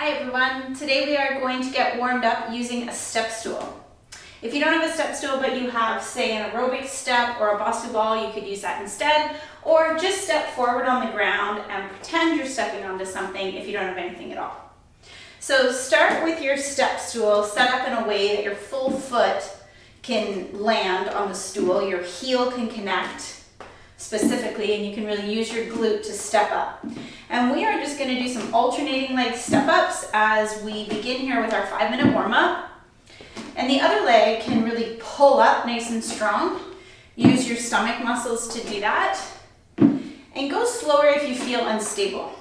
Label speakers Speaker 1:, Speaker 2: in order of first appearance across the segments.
Speaker 1: Hi everyone, today we are going to get warmed up using a step stool. If you don't have a step stool but you have, say, an aerobic step or a Bosu ball, you could use that instead, or just step forward on the ground and pretend you're stepping onto something if you don't have anything at all. So start with your step stool set up in a way that your full foot can land on the stool, your heel can connect specifically, and you can really use your glute to step up. And we are just going to do some alternating leg step ups as we begin here with our 5-minute warm up. And the other leg can really pull up nice and strong. Use your stomach muscles to do that. And go slower if you feel unstable.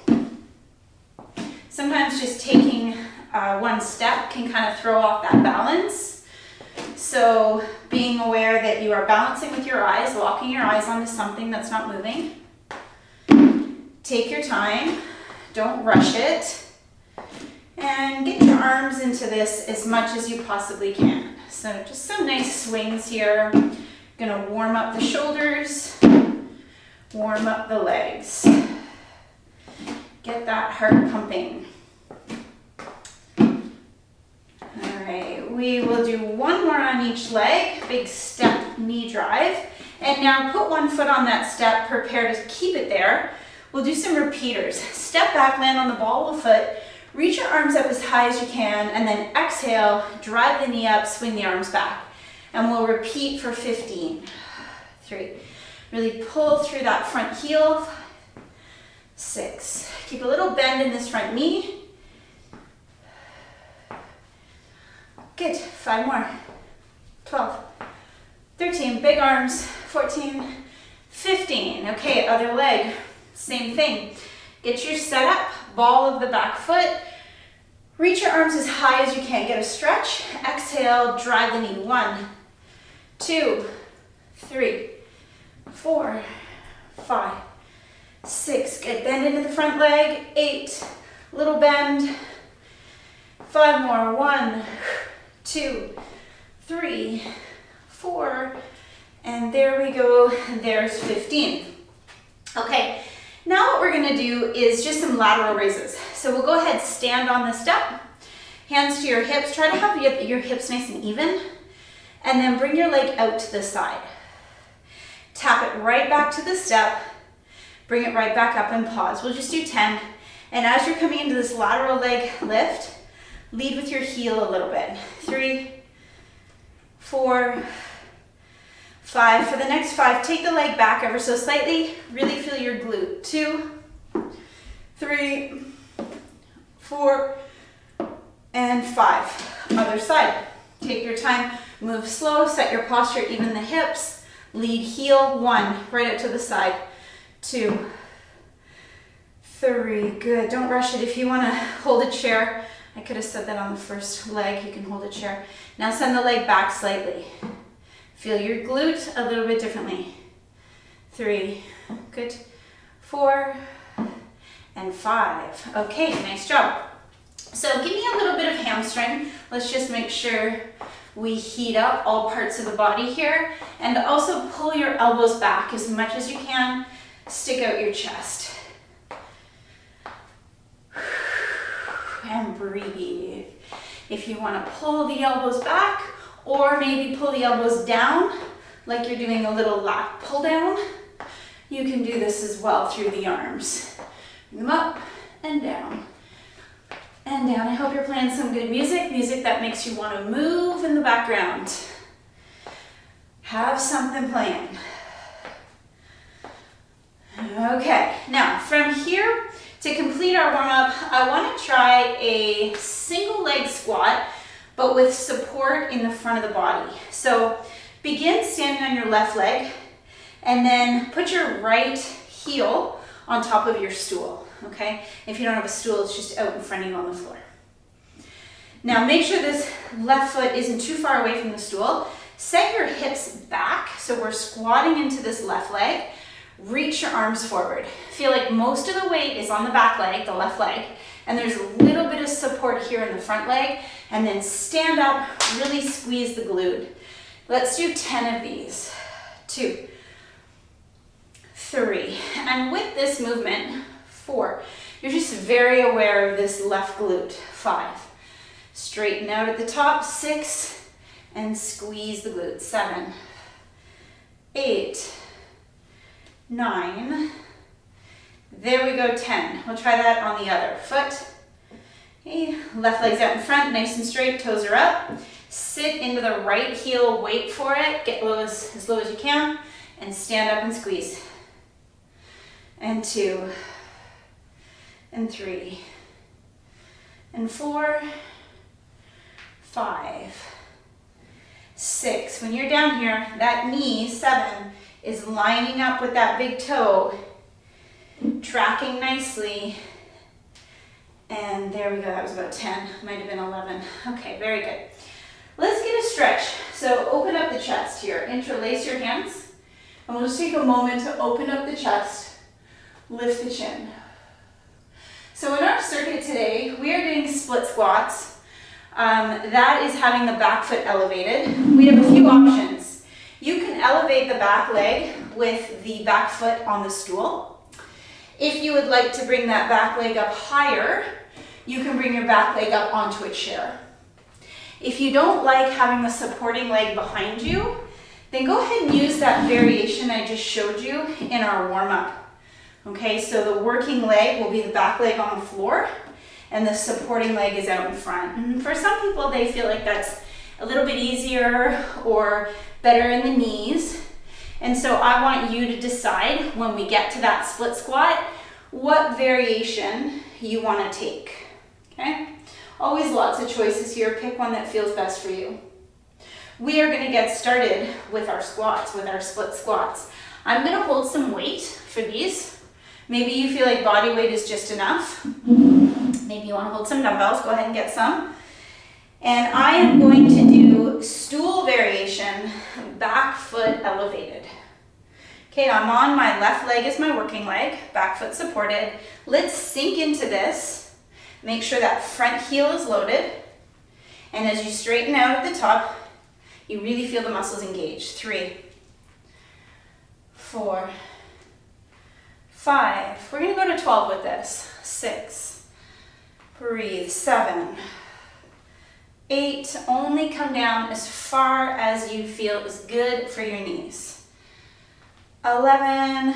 Speaker 1: Sometimes just taking one step can kind of throw off that balance. So being aware that you are balancing with your eyes, locking your eyes onto something that's not moving. Take your time, don't rush it, and get your arms into this as much as you possibly can. So just some nice swings here. Gonna warm up the shoulders, warm up the legs. Get that heart pumping. Alright, we will do one more on each leg, big step knee drive. And now put one foot on that step, prepare to keep it there. We'll do some repeaters. Step back, land on the ball of the foot, reach your arms up as high as you can, and then exhale, drive the knee up, swing the arms back. And we'll repeat for 15. 3. Really pull through that front heel. 5, 6. Keep a little bend in this front knee. Good. 5 more. 12. 13. Big arms. 14. 15. Okay, other leg. Same thing. Get your setup, ball of the back foot. Reach your arms as high as you can. Get a stretch. Exhale, drive the knee. 1, 2, 3, 4, 5, 6. Good. Bend into the front leg. 8. Little bend. 5 more. 1, 2, 3, 4. And there we go. There's 15. Okay. Now what we're going to do is just some lateral raises. So we'll go ahead, stand on the step, hands to your hips. Try to have your hips nice and even, and then bring your leg out to the side. Tap it right back to the step, bring it right back up and pause. We'll just do 10. And as you're coming into this lateral leg lift, lead with your heel a little bit. 3, 4, 5. For the next 5, take the leg back ever so slightly. Really feel your glute. 2, 3, 4, and 5. Other side. Take your time. Move slow. Set your posture. Even the hips. Lead heel. 1. Right out to the side. 2, 3. Good. Don't rush it. If you want to hold a chair, I could have said that on the first leg. You can hold a chair. Now send the leg back slightly. Feel your glute a little bit differently. 3, good. 4, and 5. Okay, nice job. So give me a little bit of hamstring. Let's just make sure we heat up all parts of the body here. And also pull your elbows back as much as you can. Stick out your chest. And breathe. If you want to pull the elbows back, or maybe pull the elbows down, like you're doing a little lat pull down. You can do this as well through the arms. Bring them up and down. And down. I hope you're playing some good music, music that makes you want to move in the background. Have something playing. Okay, now from here, to complete our warm-up, I want to try a single leg squat, but with support in the front of the body. So begin standing on your left leg, and then put your right heel on top of your stool, okay? If you don't have a stool, it's just out in front of you on the floor. Now make sure this left foot isn't too far away from the stool. Set your hips back, so we're squatting into this left leg. Reach your arms forward. Feel like most of the weight is on the back leg, the left leg, and there's a little bit of support here in the front leg, and then stand up, really squeeze the glute. Let's do 10 of these. 2, 3, and with this movement, 4. You're just very aware of this left glute. 5. Straighten out at the top. 6. And squeeze the glutes. 7. 8. 9. There we go. 10. We'll try that on the other foot. Okay. Left leg's out in front, nice and straight, toes are up. Sit into the right heel, wait for it, get as low as you can, and stand up and squeeze. And 2, and 3, and 4, 5, 6. When you're down here, that knee, 7, is lining up with that big toe, tracking nicely. And there we go, that was about 10, might have been 11. Okay, very good. Let's get a stretch. So open up the chest here, interlace your hands, and we'll just take a moment to open up the chest, lift the chin. So in our circuit today, we are doing split squats. That is having the back foot elevated. We have a few options. You can elevate the back leg with the back foot on the stool. If you would like to bring that back leg up higher, you can bring your back leg up onto a chair. If you don't like having the supporting leg behind you, then go ahead and use that variation I just showed you in our warm-up. Okay, so the working leg will be the back leg on the floor, and the supporting leg is out in front. And for some people, they feel like that's a little bit easier or better in the knees. And so I want you to decide when we get to that split squat, what variation you want to take, okay? Always lots of choices here. Pick one that feels best for you. We are going to get started with our squats, with our split squats. I'm going to hold some weight for these. Maybe you feel like body weight is just enough. Maybe you want to hold some dumbbells. Go ahead and get some. And I am going to do stool variation, back foot elevated. Okay, I'm on my left leg is my working leg, back foot supported. Let's sink into this. Make sure that front heel is loaded. And as you straighten out at the top, you really feel the muscles engaged. 3, 4, 5. We're going to go to 12 with this. 6. Breathe. 7. 8. Only come down as far as you feel is good for your knees. 11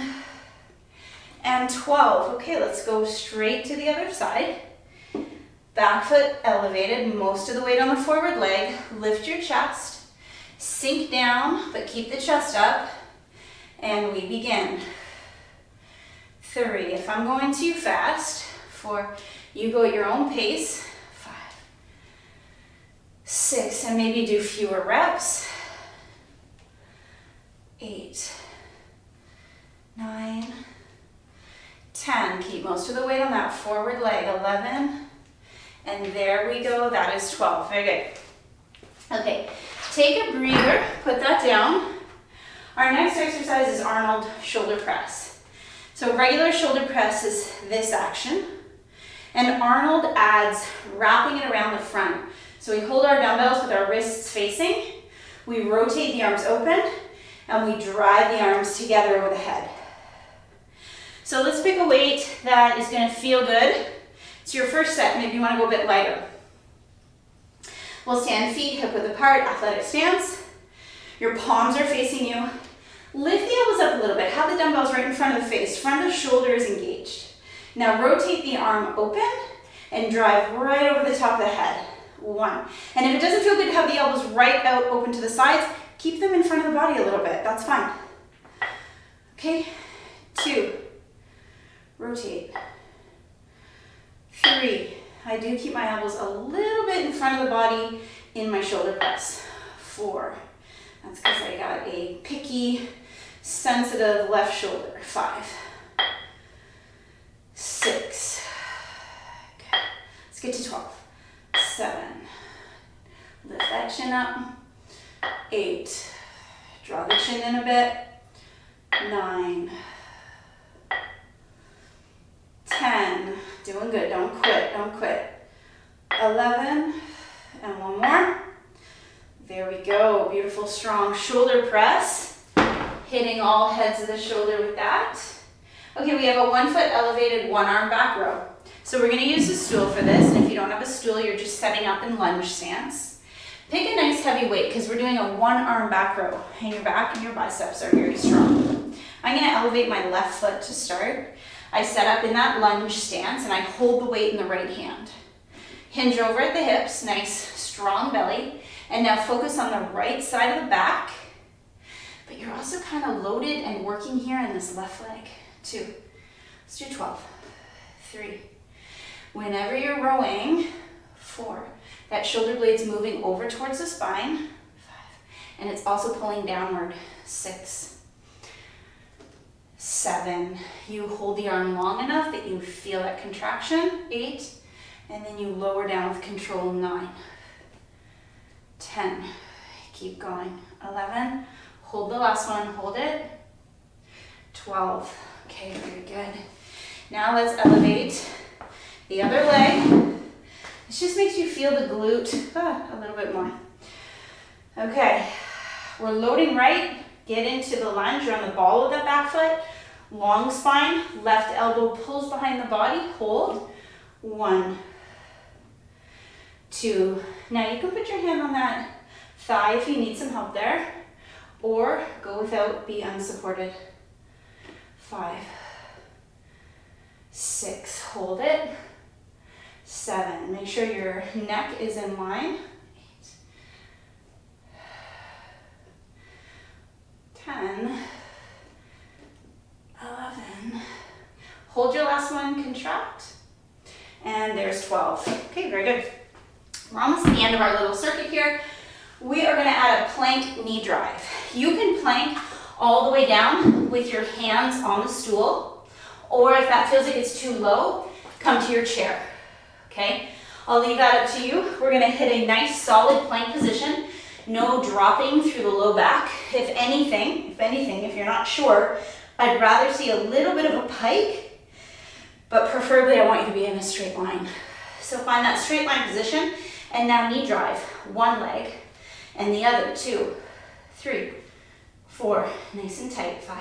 Speaker 1: and 12. Okay, let's go straight to the other side. Back foot elevated, most of the weight on the forward leg. Lift your chest, sink down, but keep the chest up, and we begin. 3, if I'm going too fast, 4, you go at your own pace. 5, 6, and maybe do fewer reps. 8, 9, 10, keep most of the weight on that forward leg. 11, and there we go, that is 12, very good. Okay, take a breather, put that down. Our next exercise is Arnold shoulder press. So regular shoulder press is this action, and Arnold adds wrapping it around the front. So we hold our dumbbells with our wrists facing, we rotate the arms open, and we drive the arms together over the head. So let's pick a weight that is going to feel good. It's your first set, maybe you want to go a bit lighter. We'll stand feet hip width apart, athletic stance. Your palms are facing you. Lift the elbows up a little bit. Have the dumbbells right in front of the face. Front of the shoulder is engaged. Now rotate the arm open and drive right over the top of the head. 1. And if it doesn't feel good to have the elbows right out open to the sides, keep them in front of the body a little bit. That's fine. Okay. 2. Rotate. 3. I do keep my elbows a little bit in front of the body in my shoulder press. 4. That's because I got a picky, sensitive left shoulder. 5. 6. Okay. Let's get to 12. 7. Lift that chin up. 8. Draw the chin in a bit. 9. 10. Doing good. Don't quit. Don't quit. 11. And one more. There we go. Beautiful, strong shoulder press. Hitting all heads of the shoulder with that. Okay, we have a 1 foot elevated, 1 arm back row. So we're gonna use a stool for this, and if you don't have a stool, you're just setting up in lunge stance. Pick a nice heavy weight, because we're doing a one arm back row, and your back and your biceps are very strong. I'm gonna elevate my left foot to start. I set up in that lunge stance, and I hold the weight in the right hand. Hinge over at the hips, nice strong belly, and now focus on the right side of the back, but you're also kind of loaded and working here in this left leg. 2, let's do 12, 3, whenever you're rowing, 4, that shoulder blade's moving over towards the spine, 5, and it's also pulling downward, 6, 7, you hold the arm long enough that you feel that contraction, 8, and then you lower down with control, 9, 10, keep going, 11, hold the last one, hold it, 12, okay, very good. Now let's elevate the other leg. This just makes you feel the glute a little bit more. Okay, we're loading right, get into the lunge, you're on the ball of the back foot, long spine, left elbow pulls behind the body, hold, 1, 2, now you can put your hand on that thigh if you need some help there, or go without, be unsupported, 5, 6, hold it, 7, make sure your neck is in line, 8, 10, 11, hold your last one, contract, and there's 12. Okay, very good. We're almost at the end of our little circuit here. We are gonna add a plank knee drive. You can plank all the way down with your hands on the stool, or if that feels like it's too low, come to your chair, okay? I'll leave that up to you. We're gonna hit a nice solid plank position, no dropping through the low back. If anything, if you're not sure, I'd rather see a little bit of a pike, but preferably I want you to be in a straight line. So find that straight line position, and now knee drive, one leg, and the other, 2, 3, 4, nice and tight, 5,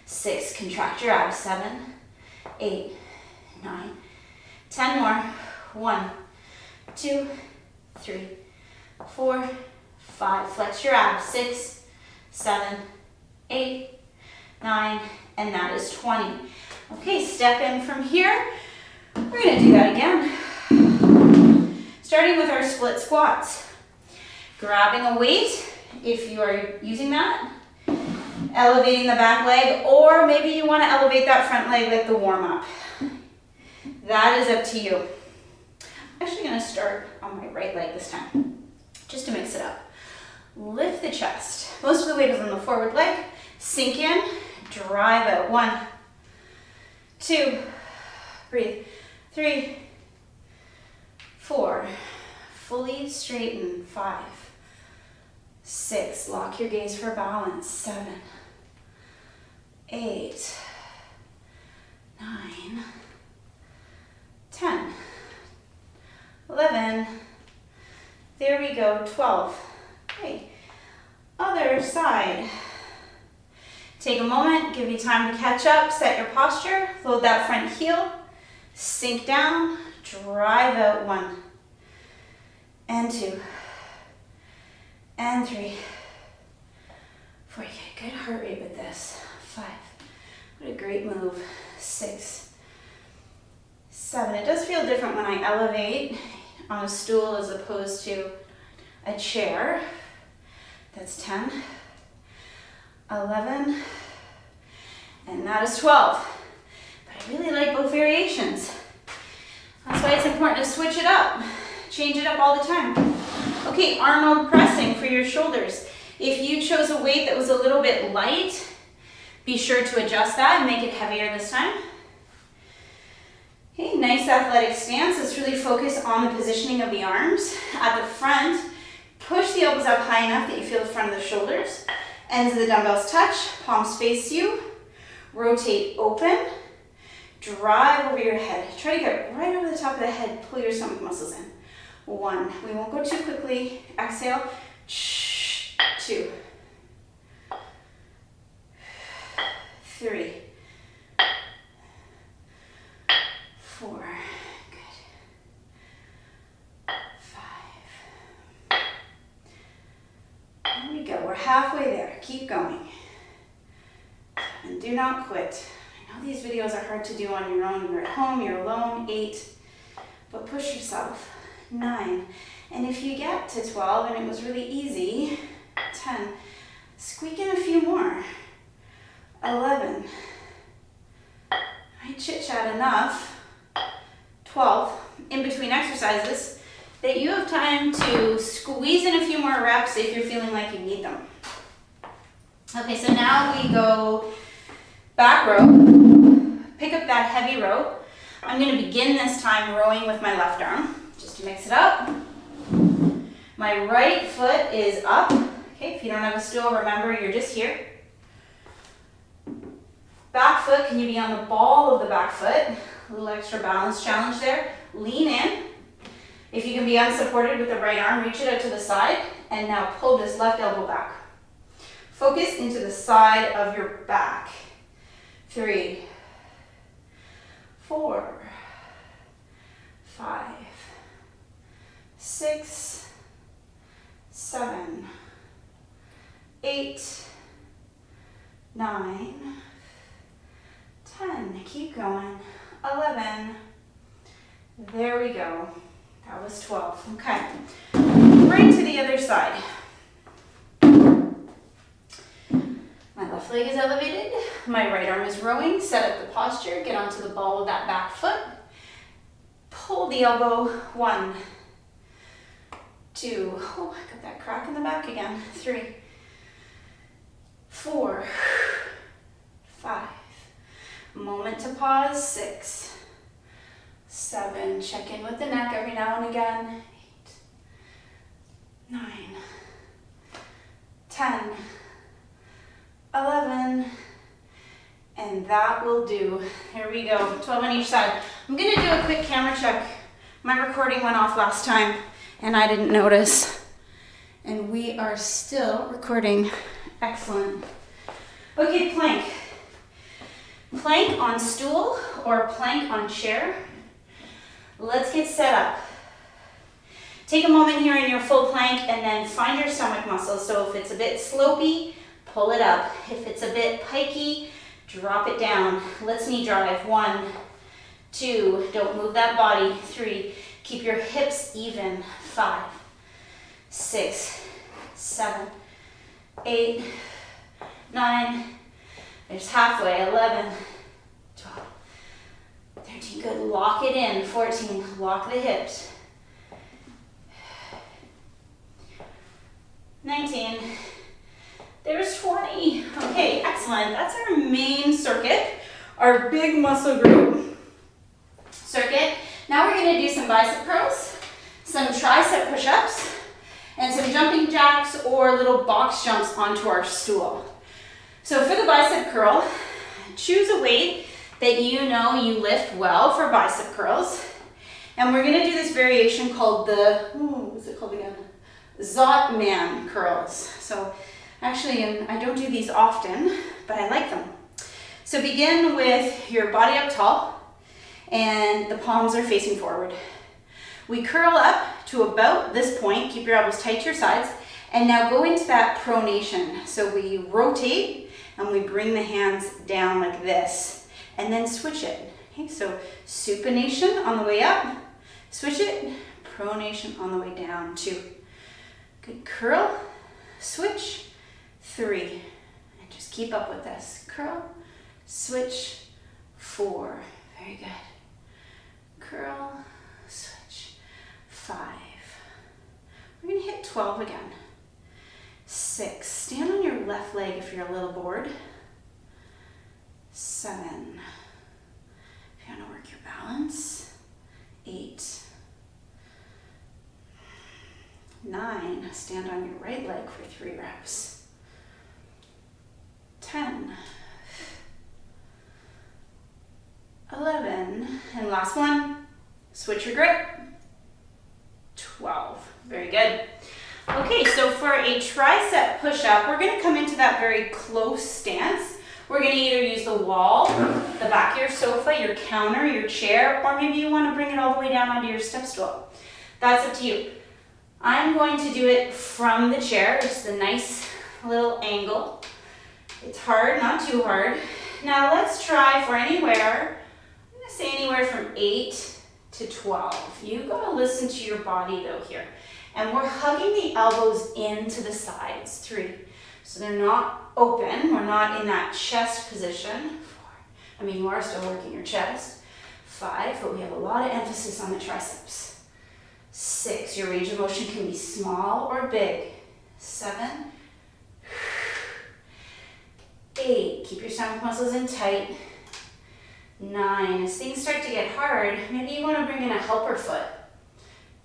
Speaker 1: 6, contract your abs, 7, 8, 9, 10 more, 1, 2, 3, 4, 5, flex your abs, 6, 7, 8, 9, and that is 20. Okay, step in from here. We're gonna do that again. Starting with our split squats. Grabbing a weight, if you are using that, elevating the back leg, or maybe you want to elevate that front leg like the warm-up. That is up to you. I'm actually going to start on my right leg this time, just to mix it up. Lift the chest. Most of the weight is on the forward leg. Sink in, drive out. 1, 2, breathe. 3, 4, fully straighten. 5, 6, lock your gaze for balance. 7, 8, 9, 10, 11, there we go, 12. Okay, other side. Take a moment, give you time to catch up, set your posture, load that front heel, sink down, drive out. 1, and 2, and 3, 4, you get a good heart rate with this. 5, what a great move. 6, 7, it does feel different when I elevate on a stool as opposed to a chair. That's 10, 11, and that is 12. But I really like both variations. That's why it's important to switch it up, change it up all the time. Okay, Arnold pressing for your shoulders. If you chose a weight that was a little bit light, be sure to adjust that and make it heavier this time. Okay, nice athletic stance. Let's really focus on the positioning of the arms. At the front, push the elbows up high enough that you feel the front of the shoulders. Ends of the dumbbells touch, palms face you. Rotate open, drive over your head. Try to get right over the top of the head, pull your stomach muscles in. 1, we won't go too quickly. Exhale, 2, 3, 4, good. 5. There we go, we're halfway there. Keep going. And do not quit. I know these videos are hard to do on your own. You're at home, you're alone. 8, but push yourself. 9, and if you get to 12 and it was really easy, 10, squeak in a few more. 11, I chit chat enough. 12, in between exercises, that you have time to squeeze in a few more reps if you're feeling like you need them. Okay, so now we go back row. Pick up that heavy row. I'm going to begin this time rowing with my left arm, just to mix it up. My right foot is up. Okay, if you don't have a stool, remember you're just here. Back foot, can you be on the ball of the back foot? A little extra balance challenge there. Lean in. If you can be unsupported with the right arm, reach it out to the side, and now pull this left elbow back. Focus into the side of your back. 3, 4, 5, 6, 7, 8, 9, 10. Keep going. 11. There we go. That was 12. Okay. Right to the other side. My left leg is elevated. My right arm is rowing. Set up the posture. Get onto the ball of that back foot. Pull the elbow. 1, 2. Oh, I got that crack in the back again. 3, 4, 5. Moment to pause. 6, 7. Check in with the neck every now and again. 8, 9, 10, 11, and that will do. Here we go, 12 on each side. I'm gonna do a quick camera check. My recording went off last time and I didn't notice. And we are still recording. Excellent. Okay, plank. Plank on stool or plank on chair. Let's get set up. Take a moment here in your full plank and then find your stomach muscles. So if it's a bit slopey, pull it up. If it's a bit pikey, drop it down. Let's knee drive. 1, 2, don't move that body. 3, keep your hips even. 5, 6, 7, 8, 9, there's halfway. 11, 12, 13, good, lock it in. 14, lock the hips. 19, there's 20. Okay, excellent. That's our main circuit, our big muscle group circuit. Now we're gonna do some bicep curls, some tricep push-ups, and some jumping jacks or little box jumps onto our stool. So for the bicep curl, choose a weight that you know you lift well for bicep curls. And we're gonna do this variation called the, what's it called again? Zotman curls. So actually, I don't do these often, but I like them. So begin with your body up tall and the palms are facing forward. We curl up to about this point, keep your elbows tight to your sides, and now go into that pronation. So we rotate and we bring the hands down like this, and then switch it. Okay, so supination on the way up, switch it, pronation on the way down. 2. Good, curl, switch, 3, and just keep up with this. Curl, switch, 4, very good. Curl, switch, 5. We're gonna hit 12 again. 6, stand on your left leg if you're a little bored. 7, if you wanna work your balance. 8, 9, stand on your right leg for 3 reps. 10, 11, and last one, switch your grip. 12, very good. Okay, so for a tricep push-up, we're gonna come into that very close stance. We're going to either use the wall, the back of your sofa, your counter, your chair, or maybe you want to bring it all the way down onto your step stool. That's up to you. I'm going to do it from the chair, just a nice little angle. It's hard, not too hard. Now let's try for anywhere, I'm going to say anywhere from 8 to 12. You got to listen to your body though here. And we're hugging the elbows into the sides, 3. So they're not open, we're not in that chest position. 4, I mean you are still working your chest. 5, but we have a lot of emphasis on the triceps. 6, your range of motion can be small or big. 7, 8, keep your stomach muscles in tight. 9, as things start to get hard, maybe you want to bring in a helper foot.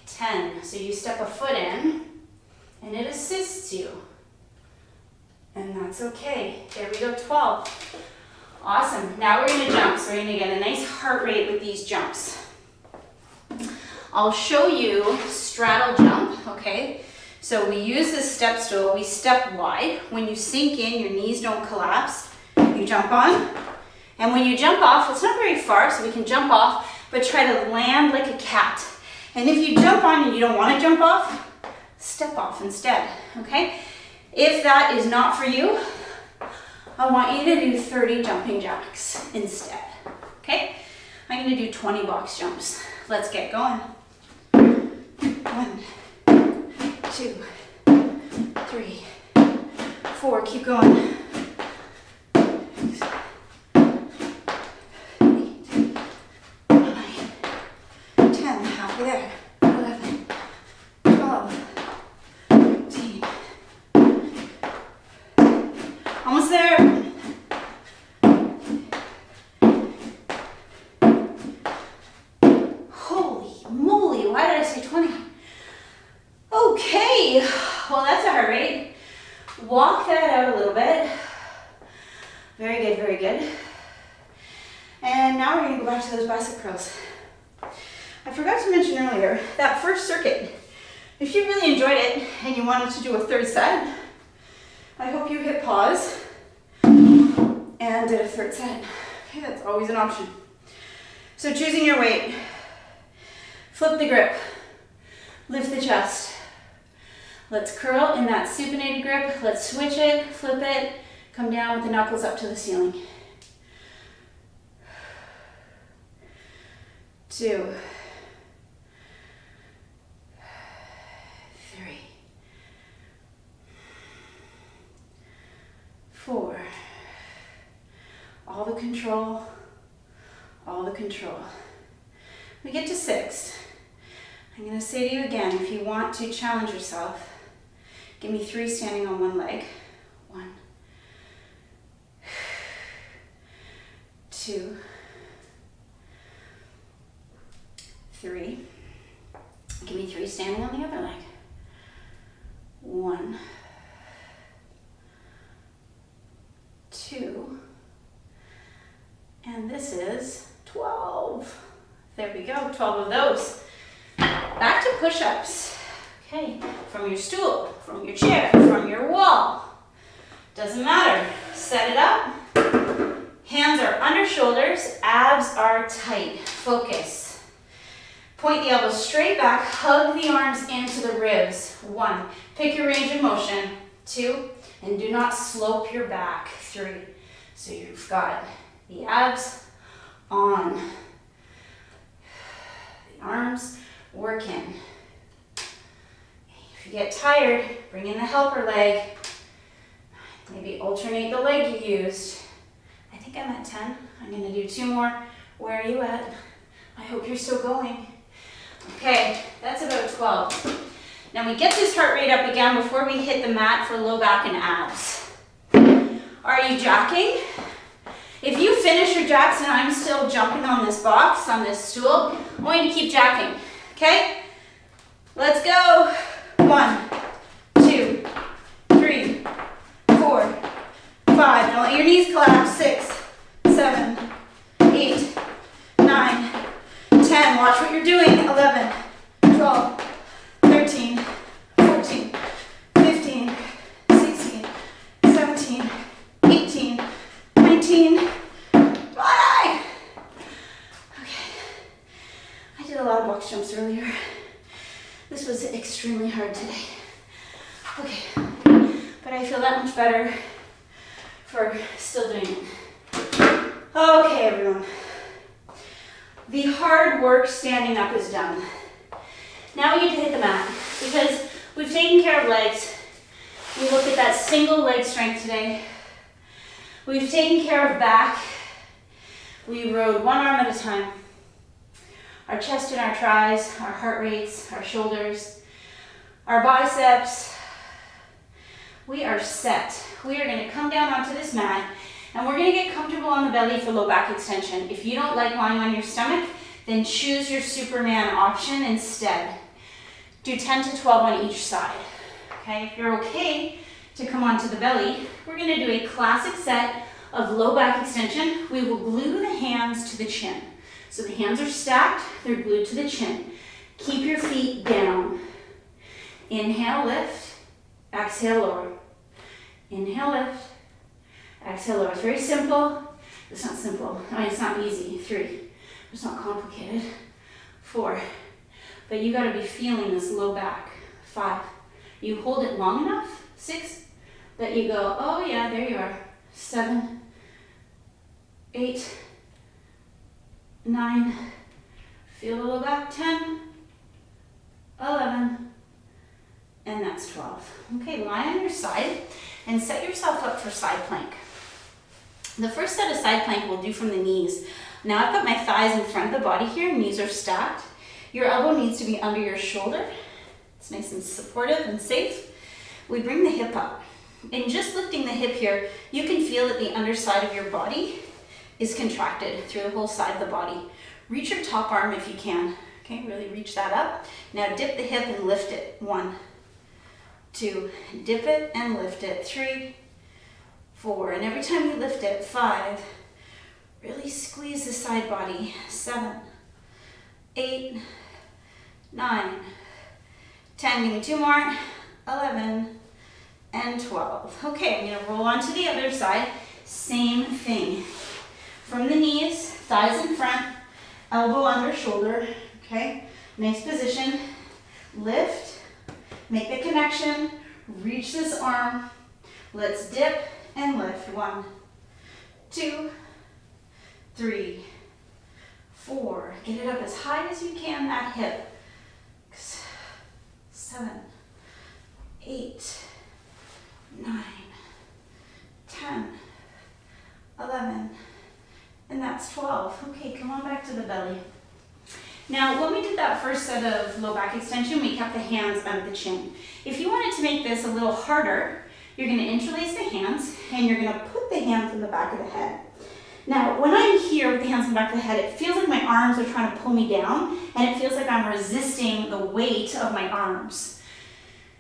Speaker 1: 10, so you step a foot in and it assists you. And that's okay. There we go, 12. Awesome. Now we're going to jump. So we're going to get a nice heart rate with these jumps. I'll show you straddle jump, okay? So we use this step stool. We step wide. When you sink in, your knees don't collapse. You jump on. And when you jump off, it's not very far, so we can jump off, but try to land like a cat. And if you jump on and you don't want to jump off, step off instead, okay? If that is not for you, I want you to do 30 jumping jacks instead, okay? I'm going to do 20 box jumps. Let's get going. 1, 2, 3, 4, keep going. 6, 8, 9, 10, halfway there. 11, 12, 13. Almost there. Holy moly, why did I say 20? Okay, well that's a heart rate. Walk that out a little bit. Very good, very good. And now we're going to go back to those bicep curls. I forgot to mention earlier, that first circuit, if you really enjoyed it and you wanted to do a third set, I hope you hit pause and did a third set. Okay, that's always an option. So choosing your weight, flip the grip, lift the chest. Let's curl in that supinated grip. Let's switch it, flip it, come down with the knuckles up to the ceiling. 2, 3, 4. All the control, all the control. We get to 6. I'm going to say to you again, if you want to challenge yourself, give me 3 standing on one leg. 1, 2, 3. Give me 3 standing on the other leg. 1, 2, and this is 12. There we go, 12 of those. Back to push-ups. Okay, from your stool, from your chair, from your wall. Doesn't matter. Set it up. Hands are under shoulders, abs are tight. Focus. Point the elbows straight back, hug the arms into the ribs. 1, pick your range of motion. 2, and do not slope your back. 3, so you've got the abs on. The arms working. If you get tired, bring in the helper leg. Maybe alternate the leg you used. I think I'm at 10. I'm going to do 2 more. Where are you at? I hope you're still going. Okay, that's about 12. Now we get this heart rate up again before we hit the mat for low back and abs. Are you jacking? If you finish your jacks and I'm still jumping on this box, on this stool, I want you to keep jacking, okay? Let's go. 1, 2, 3, 4, 5. Now let your knees collapse. 6, 7, 8, 9, 10. Watch what you're doing. 11, 12, 13, 14, 15, 16, 17, 18, 19, I did a lot of box jumps earlier. This was extremely hard today. Okay, but I feel that much better for still doing it. Okay, everyone. The hard work standing up is done. Now we get to hit the mat because we've taken care of legs. We looked at that single leg strength today. We've taken care of back. We rode one arm at a time. Our chest and our tris, our heart rates, our shoulders, our biceps. We are set. We are going to come down onto this mat and we're going to get comfortable on the belly for low back extension. If you don't like lying on your stomach, then choose your Superman option instead. Do 10 to 12 on each side. Okay, if you're okay to come onto the belly, we're going to do a classic set of low back extension. We will glue the hands to the chin. So the hands are stacked, they're glued to the chin. Keep your feet down. Inhale, lift. Exhale, lower. Inhale, lift. Exhale, lower. It's very simple. It's not simple. I mean, it's not easy. 3. It's not complicated. 4. But you got to be feeling this low back. 5. You hold it long enough. 6. That you go, oh yeah, there you are. 7. 8. 9. Feel the low back. 10. 11. And that's 12. Okay, lie on your side and set yourself up for side plank. The first set of side plank we'll do from the knees. Now I've got my thighs in front of the body here, knees are stacked. Your elbow needs to be under your shoulder. It's nice and supportive and safe. We bring the hip up. And just lifting the hip here, you can feel that the underside of your body is contracted through the whole side of the body. Reach your top arm if you can. Okay, really reach that up. Now dip the hip and lift it. 1, 2, dip it and lift it. 3, 4, and every time you lift it, 5, really squeeze the side body. 7, 8, 9, 10, give me 2 more, 11, and 12. Okay, I'm gonna roll on to the other side. Same thing. From the knees, thighs in front, elbow under shoulder, okay? Nice position. Lift, make the connection, reach this arm. Let's dip and lift. 1, 2, 3, 4. Get it up as high as you can, that hip. 7, 8, 9, 10, 11, and that's 12. Okay, come on back to the belly. Now, when we did that first set of low back extension, we kept the hands under the chin. If you wanted to make this a little harder, you're going to interlace the hands and you're going to put the hands in the back of the head. Now, when I'm here with the hands in the back of the head, it feels like my arms are trying to pull me down and it feels like I'm resisting the weight of my arms.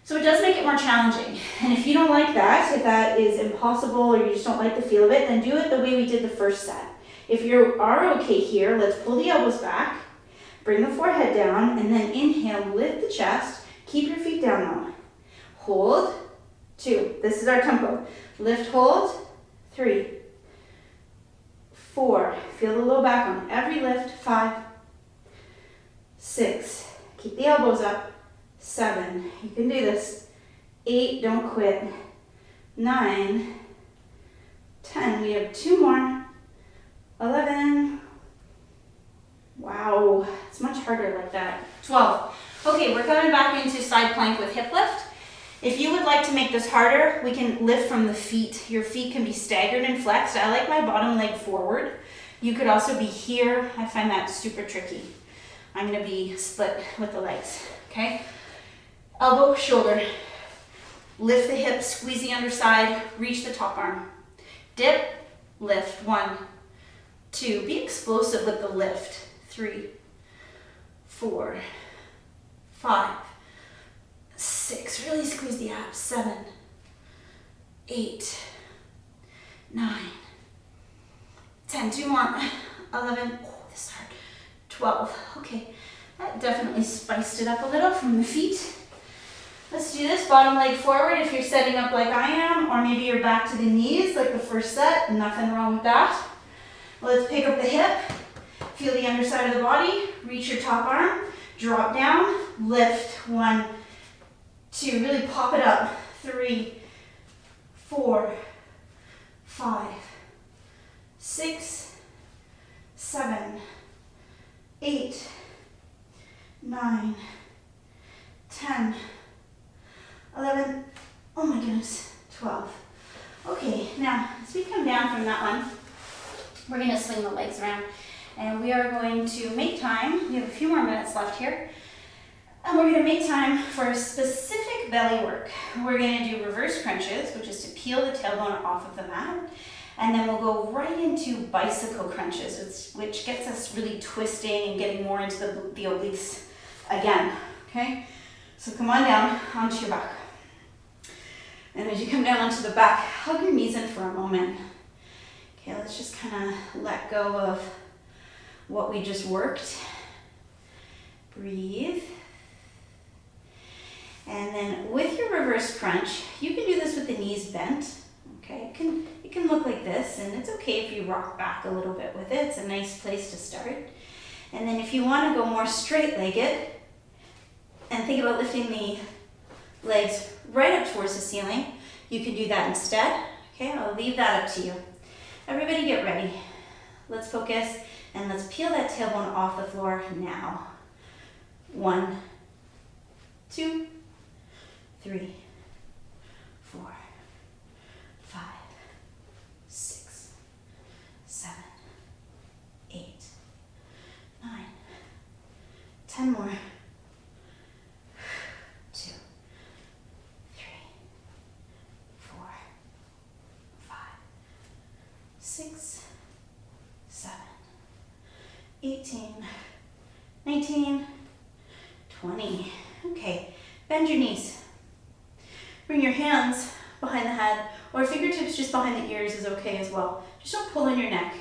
Speaker 1: So it does make it more challenging. And if you don't like that, if that is impossible or you just don't like the feel of it, then do it the way we did the first set. If you are okay here, let's pull the elbows back, bring the forehead down, and then inhale, lift the chest, keep your feet down now. Hold, 2, this is our tempo. Lift, hold, 3, 4, feel the low back on every lift, 5, 6, keep the elbows up, 7, you can do this, 8, don't quit, 9, 10, we have 2 more, 11, wow, it's much harder like that, 12. Okay, we're coming back into side plank with hip lift. If you would like to make this harder, we can lift from the feet. Your feet can be staggered and flexed. I like my bottom leg forward. You could also be here. I find that super tricky. I'm gonna be split with the legs, okay? Elbow, shoulder. Lift the hips, squeeze the underside, reach the top arm. Dip, lift, 1, 2. Be explosive with the lift. 3, 4, 5, 6, really squeeze the abs. 7, 8, 9, 10, 2 more, 11, oh, this is hard, 12. Okay, that definitely spiced it up a little from the feet. Let's do this, bottom leg forward if you're setting up like I am, or maybe you're back to the knees like the first set, nothing wrong with that. Let's pick up the hip, Feel the underside of the body, reach your top arm, drop down, lift, 1, 2, really pop it up, 3, 4, 5, 6, 7, 8, 9, 10, 11, oh my goodness, 12. Okay, now as we come down from that one, we're going to swing the legs around and we are going to make time. We have a few more minutes left here. And we're going to make time for specific belly work. We're going to do reverse crunches, which is to peel the tailbone off of the mat. And then we'll go right into bicycle crunches, which gets us really twisting and getting more into the obliques again, okay? So come on down onto your back. And as you come down onto the back, hug your knees in for a moment. Okay, let's just kind of let go of what we just worked. Breathe. And then with your reverse crunch, you can do this with the knees bent. Okay, it can look like this, and it's okay if you rock back a little bit with it. It's a nice place to start. And then if you want to go more straight-legged, and think about lifting the legs right up towards the ceiling, you can do that instead. Okay, I'll leave that up to you. Everybody get ready. Let's focus, and let's peel that tailbone off the floor now. 1, 2, 3, 4, 5, 6, 7, 8, 9, 10 more. 2, 3, 4, 5, 6, 7, 18, 19, 20. Okay, bend your knees. Bring your hands behind the head, or fingertips just behind the ears is okay as well. Just don't pull in your neck.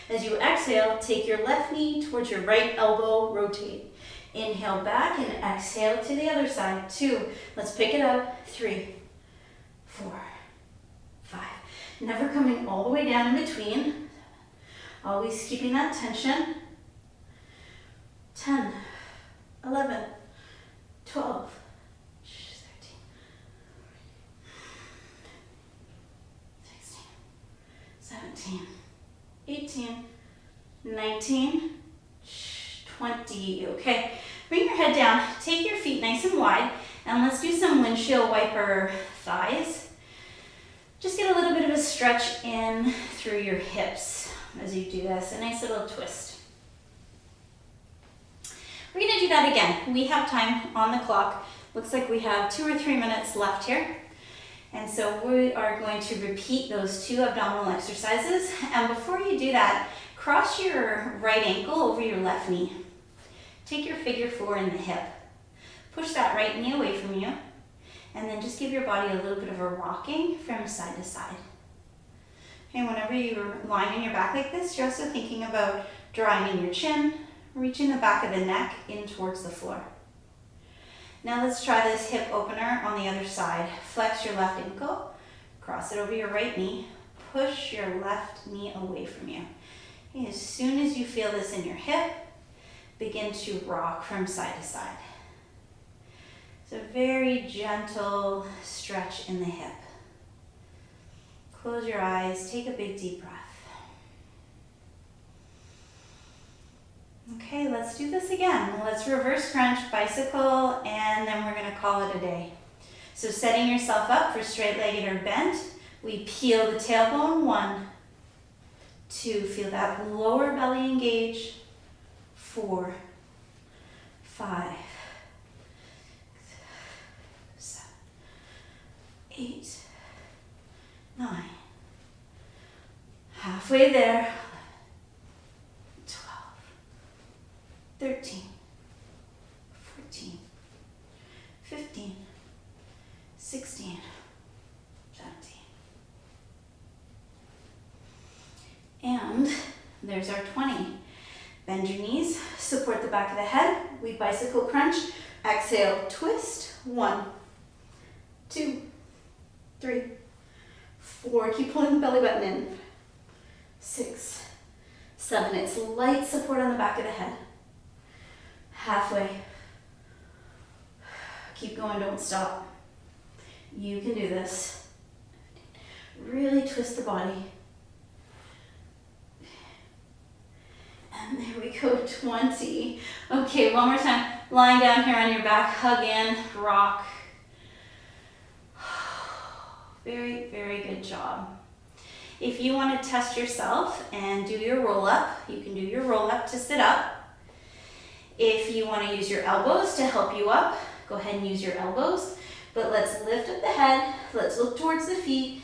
Speaker 1: As you exhale, take your left knee towards your right elbow, rotate. Inhale back and exhale to the other side. 2, let's pick it up. 3, 4, 5. Never coming all the way down in between. Always keeping that tension. 10, 11, 12, 13, 16, 17, 18, 19, 20. Okay, bring your head down, take your feet nice and wide, and let's do some windshield wiper thighs. Just get a little bit of a stretch in through your hips as you do this, a nice little twist. We're going to do that again. We have time on the clock. Looks like we have 2 or 3 minutes left here. And so we are going to repeat those 2 abdominal exercises. And before you do that, cross your right ankle over your left knee. Take your figure 4 in the hip. Push that right knee away from you. And then just give your body a little bit of a rocking from side to side. And whenever you're lying on your back like this, you're also thinking about drawing in your chin, reaching the back of the neck in towards the floor. Now let's try this hip opener on the other side. Flex your left ankle, cross it over your right knee, push your left knee away from you. And as soon as you feel this in your hip, begin to rock from side to side. It's a very gentle stretch in the hip. Close your eyes, take a big deep breath. Okay, let's do this again. Let's reverse crunch, bicycle, and then we're going to call it a day. So setting yourself up for straight-legged or bent, we peel the tailbone. 1, 2, feel that lower belly engage. 4, 5, 7, 8, 9. Halfway there. 13, 14, 15, 16, 17. And there's our 20. Bend your knees, support the back of the head. We bicycle crunch. Exhale, twist. 1, 2, 3, 4. Keep pulling the belly button in. 6, 7, it's light support on the back of the head. Halfway. Keep going, don't stop. You can do this. Really twist the body. And there we go, 20. Okay, one more time. Lying down here on your back, hug in, rock. Very, very good job. If you want to test yourself and do your roll up, you can do your roll up to sit up. If you want to use your elbows to help you up, go ahead and use your elbows. But let's lift up the head, let's look towards the feet,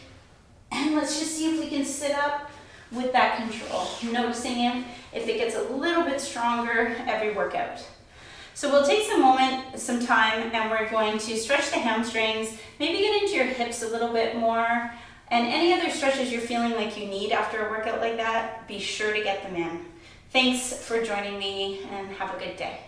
Speaker 1: and let's just see if we can sit up with that control. Noticing if it gets a little bit stronger every workout. So we'll take some time, and we're going to stretch the hamstrings, maybe get into your hips a little bit more, and any other stretches you're feeling like you need after a workout like that, be sure to get them in. Thanks for joining me, and have a good day.